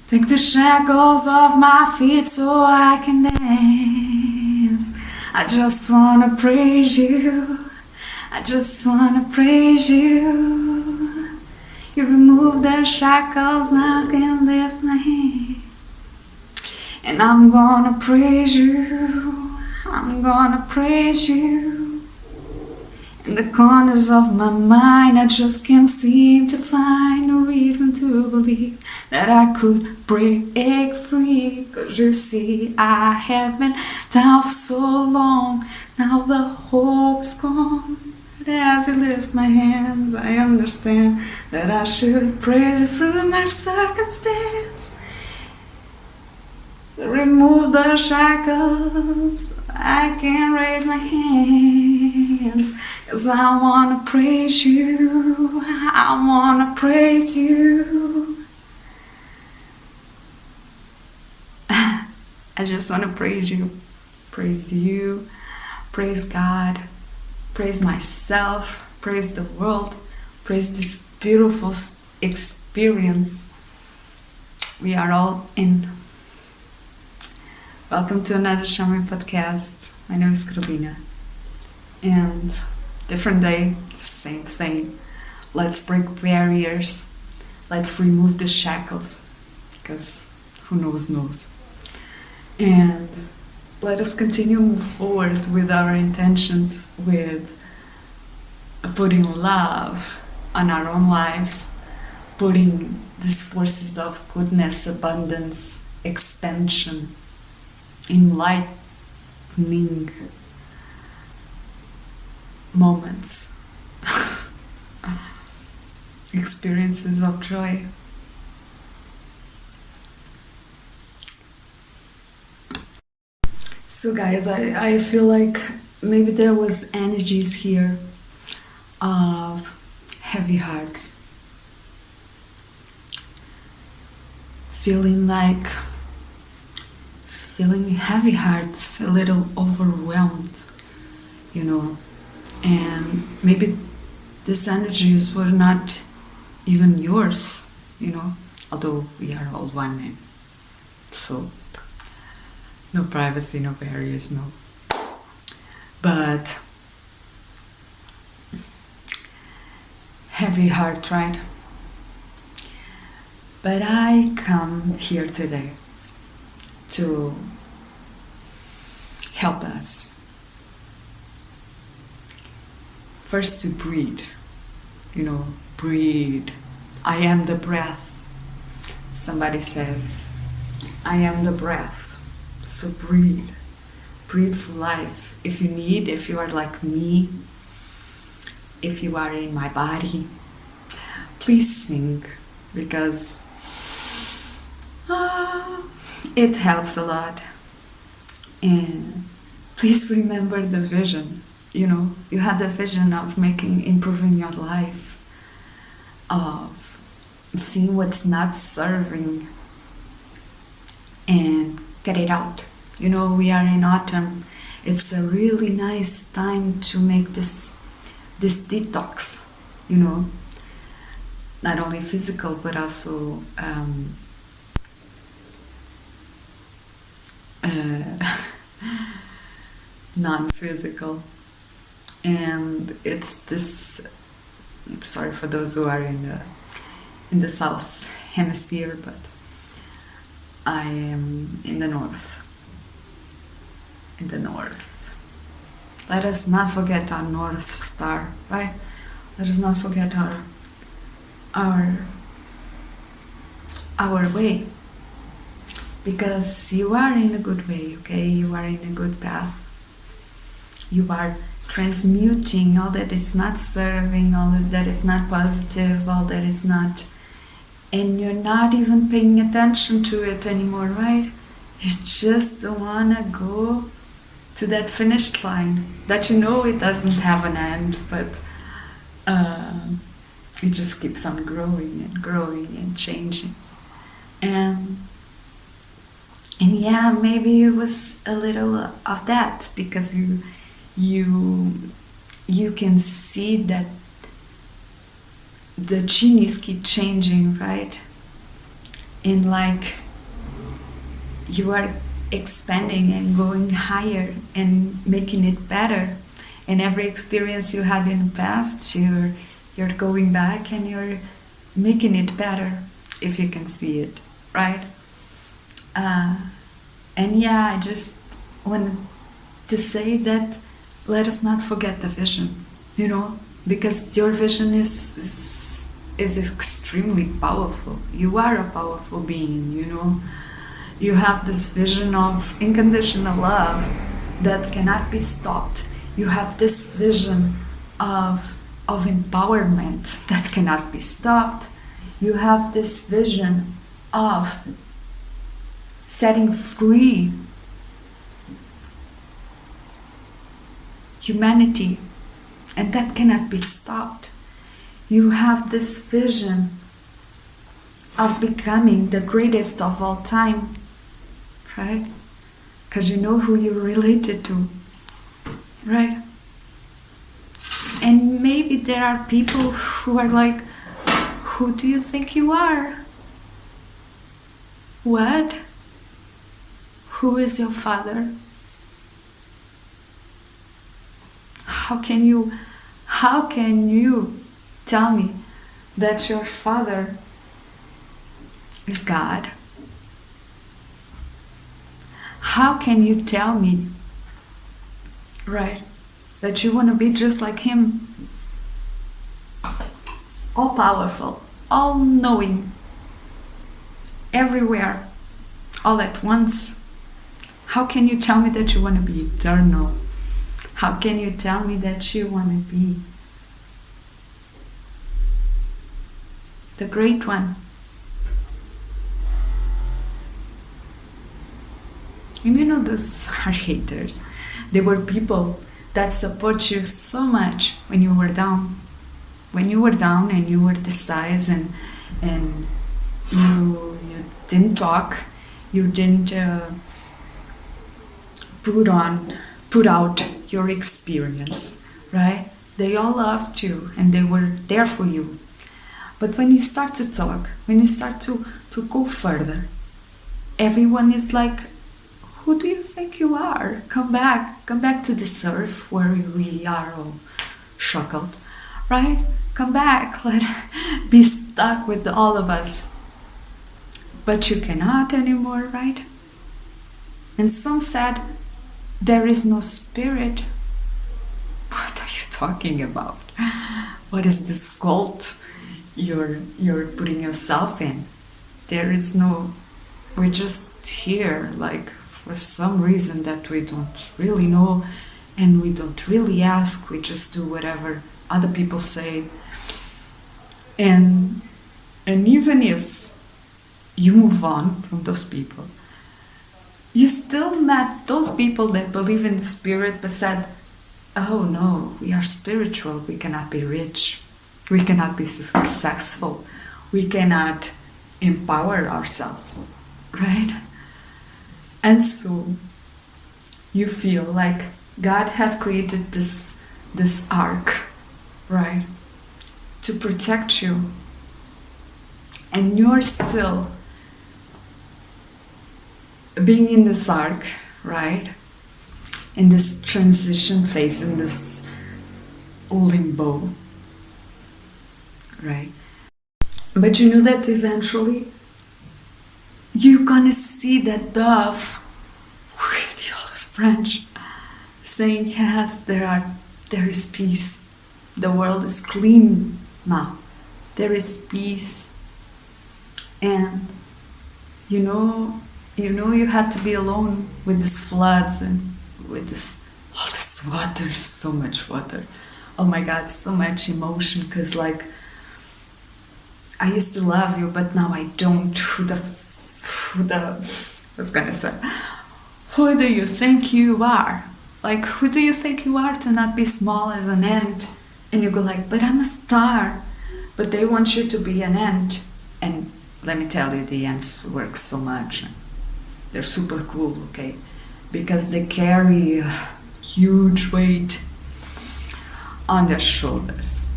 Take the shackles off my feet so I can dance. I just wanna praise you. I just wanna praise you. You remove the shackles, now I can lift my hand. And I'm gonna praise you. I'm gonna praise you. In the corners of my mind, I just can't seem to find a reason to believe that I could break free. 'Cause you see, I have been down for so long, now the hope's gone. But as you lift my hands, I understand that I should praise you through my circumstance. So remove the shackles, I can raise my hands. 'Cause I wanna praise you, I wanna praise you. I just wanna praise you, praise God, praise myself, praise the world, praise this beautiful experience we are all in. Welcome to another Shamayim Podcast. My name is Carolina. And different day, same thing. Let's break barriers. Let's remove the shackles. Because who knows. And let us continue to move forward with our intentions, with putting love on our own lives, putting these forces of goodness, abundance, expansion, enlightening moments, experiences of joy. So guys, I feel like maybe there was energies here of heavy hearts, feeling heavy hearts, a little overwhelmed, and maybe these energies were not even yours, although we are all one man, so no privacy, no barriers, no. But heavy heart, right? But I come here today to help us first to breathe, breathe. I am the breath. Somebody says, I am the breath. So breathe for life. If you are like me, if you are in my body, please sing, because it helps a lot. And please remember the vision. You had the vision of improving your life, of seeing what's not serving and get it out. We are in autumn. It's a really nice time to make this detox, not only physical but also non-physical. And it's this, sorry for those who are in the south hemisphere, but I am in the north. Let us not forget our North Star, right? Let us not forget our way. Because you are in a good way, okay? You are in a good path. You are transmuting all that is not serving, all that is not positive, all that is not, and you're not even paying attention to it anymore, right? You just don't want to go to that finish line that it doesn't have an end, but it just keeps on growing and changing. And yeah, maybe it was a little of that, because you can see that the genies keep changing, right? in like you are expanding and going higher and making it better. And every experience you had in the past, you're going back and you're making it better, if you can see it, right? And yeah, I just want to say that let us not forget the vision, because your vision is extremely powerful. You are a powerful being, You have this vision of unconditional love that cannot be stopped. You have this vision of empowerment that cannot be stopped. You have this vision of setting free humanity, and that cannot be stopped. You have this vision of becoming the greatest of all time, right? Because you know who you're related to, right? And maybe there are people who are like, who do you think you are? What? Who is your father? How can you tell me that your father is God? How can you tell me, right, that you want to be just like him? All powerful, all knowing, everywhere, all at once. How can you tell me that you want to be eternal? How can you tell me that you want to be the great one? And those are haters. They were people that support you so much when you were down. When you were down and you were this size and you didn't talk, you didn't put out your experience, right? They all loved you and they were there for you. But when you start to talk, when you start to go further, everyone is like, who do you think you are? Come back to this earth where we are all shackled, right? Come back, let be stuck with all of us. But you cannot anymore, right? And some said, there is no spirit. What are you talking about? What is this cult you're putting yourself in? There is no, we're just here like for some reason that we don't really know and we don't really ask, we just do whatever other people say. And even if you move on from those people, you still met those people that believe in the spirit but said, oh no, we are spiritual, we cannot be rich, we cannot be successful, we cannot empower ourselves, right? And so you feel like God has created this ark, right, to protect you, and you're still being in this ark, right, in this transition phase, in this limbo, right? But you know that eventually you're gonna see that dove with the olive branch saying, yes, there is peace. The world is clean now. There is peace. And you had to be alone with these floods and with all this water, so much water. Oh my God, so much emotion, because like, I used to love you, but now I don't. Who do you think you are? Like, who do you think you are to not be small as an ant? And you go like, but I'm a star. But they want you to be an ant. And let me tell you, the ants work so much. They're super cool, okay? Because they carry a huge weight on their shoulders.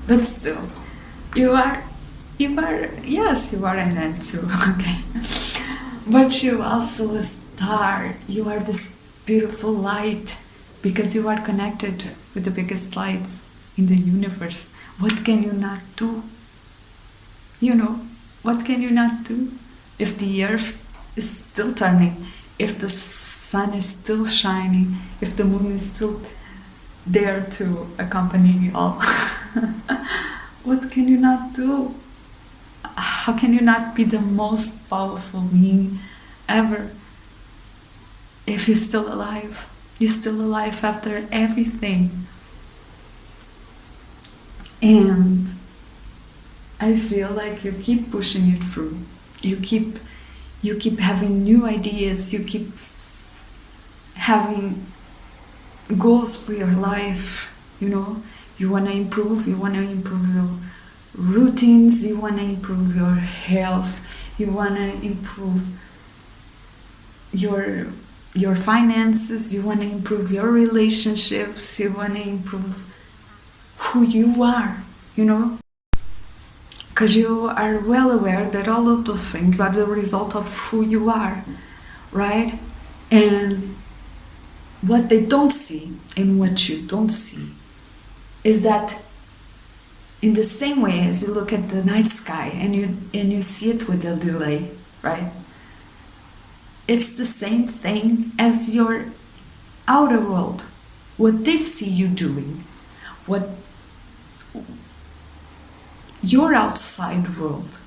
But still, you are You are, yes, you are an ant too, okay. But you also a star. You are this beautiful light because you are connected with the biggest lights in the universe. What can you not do? You know, what can you not do? If the earth is still turning, if the sun is still shining, if the moon is still there to accompany you all, what can you not do? How can you not be the most powerful being ever if you're still alive? You're still alive after everything. And I feel like you keep pushing it through. You keep having new ideas. You keep having goals for your life. You know, you want to improve. You want to improve your routines. You want to improve your health. You want to improve your finances. You want to improve your relationships. You want to improve who you are. You know. Because you are well aware that all of those things are the result of who you are, right? And what they don't see and what you don't see is that in the same way as you look at the night sky and you see it with a delay, right? It's the same thing as your outer world. What they see you doing, what your outside world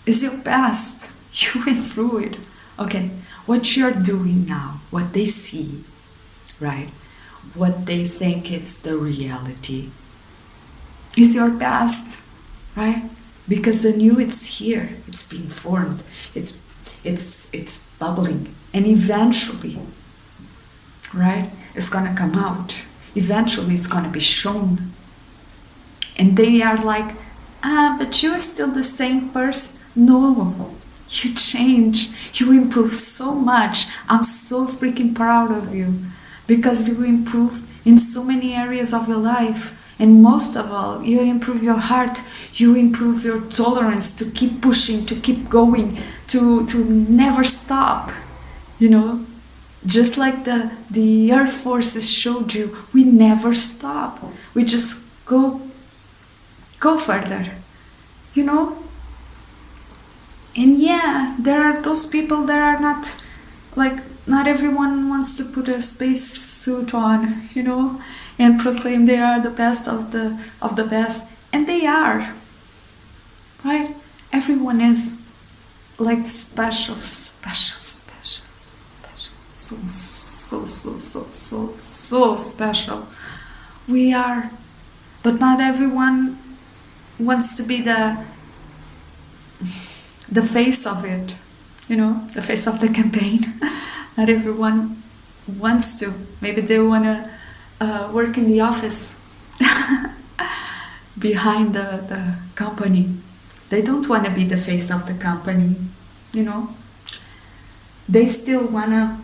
is your past. You went through it. Okay, what you're doing now, what they see, right? What they think is the reality is your past, right? Because the new, it's here, it's being formed, it's bubbling, and eventually, right, it's gonna come out. Eventually, it's gonna be shown. And they are like, but you're still the same person. No, you change, you improve so much. I'm so freaking proud of you because you improve in so many areas of your life. And most of all, you improve your heart, you improve your tolerance to keep pushing, to keep going, to never stop, you know? Just like the Air Forces showed you, we never stop. We just go further, you know? And yeah, there are those people that are not, like, not everyone wants to put a space suit on, you know, and proclaim they are the best of the best. And they are, right? Everyone is like special, so special. We are, but not everyone wants to be the face of it, you know, the face of the campaign. Not everyone wants to. Maybe they want to work in the office behind the company. They don't want to be the face of the company, you know. They still wanna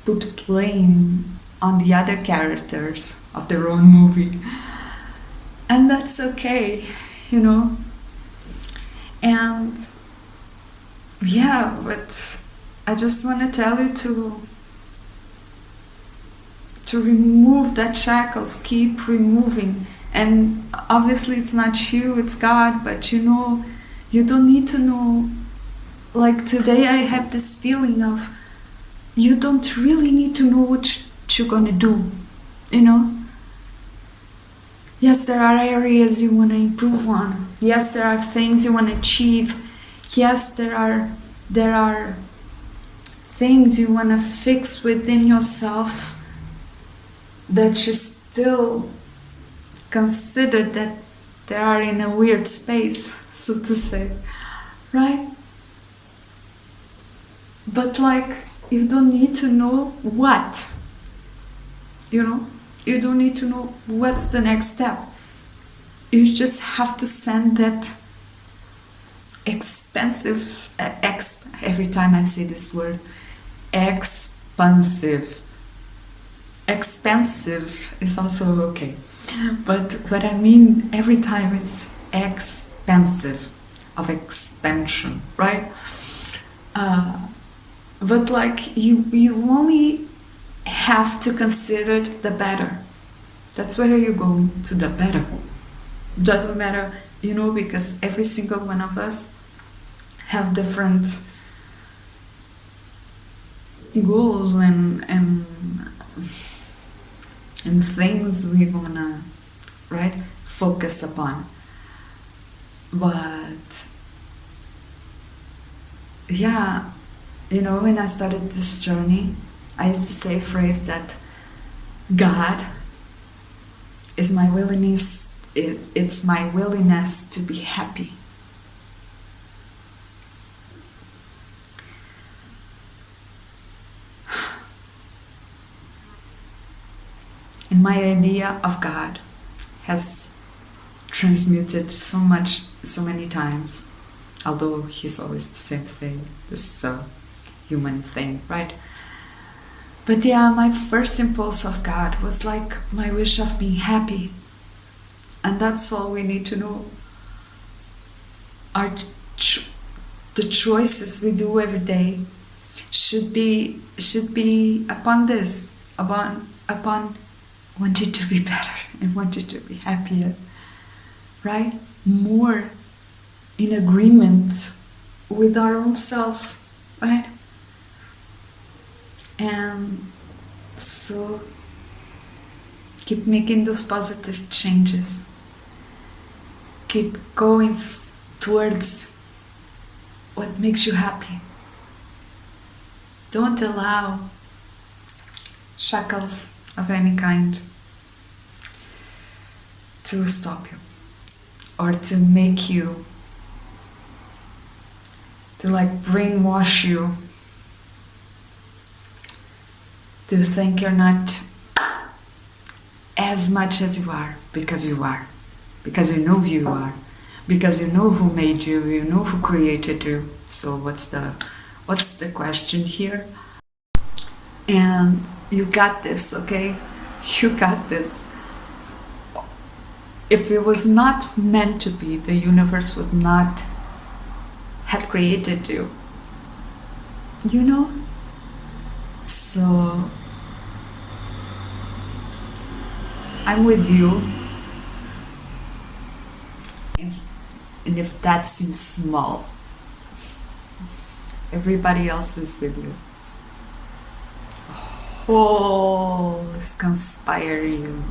put blame on the other characters of their own movie. And that's okay, you know. And yeah, but I just want to tell you to remove that shackles, keep removing. And obviously it's not you, it's God, but you know, you don't need to know. Like today I have this feeling of you don't really need to know what you're gonna do, you know. Yes, there are areas you want to improve on. Yes, there are things you want to achieve. Yes, there are things you want to fix within yourself that you still consider that they are in a weird space, so to say, right? But like, you don't need to know what, you know? You don't need to know what's the next step. You just have to send that expensive, every time I say this word, expensive is also okay. But what I mean every time it's expensive, of expansion, right? But like you only have to consider the better. That's where you're going to the better. Doesn't matter, because every single one of us have different goals and things we wanna, right, focus upon. But yeah, when I started this journey, I used to say a phrase that God is my willingness. It's my willingness to be happy. And my idea of God has transmuted so many times, although he's always the same thing. This is a human thing, right? But yeah, my first impulse of God was like my wish of being happy. And that's all we need to know. The choices we do every day should be upon this, upon wanting to be better and wanting to be happier, right? More in agreement with our own selves, right? And so keep making those positive changes. Keep going towards what makes you happy. Don't allow shackles of any kind to stop you or to make you, to like brainwash you to think you're not as much as you are, because you are, because you know who you are, because you know who made you, you know who created you. So what's the question here? And you got this, okay? You got this. If it was not meant to be, the universe would not have created you. So I'm with you. And if that seems small, everybody else is with you. Is conspiring you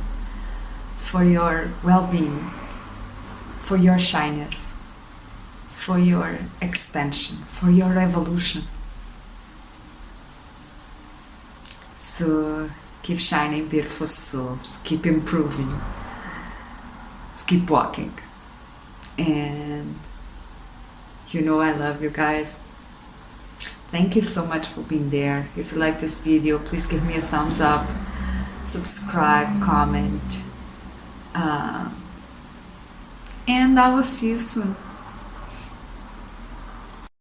for your well-being, for your shyness, for your expansion, for your evolution. So keep shining, beautiful souls. Keep improving. Let's keep walking. And I love you guys. Thank you so much for being there. If you like this video, please give me a thumbs up, subscribe, comment, and I will see you soon.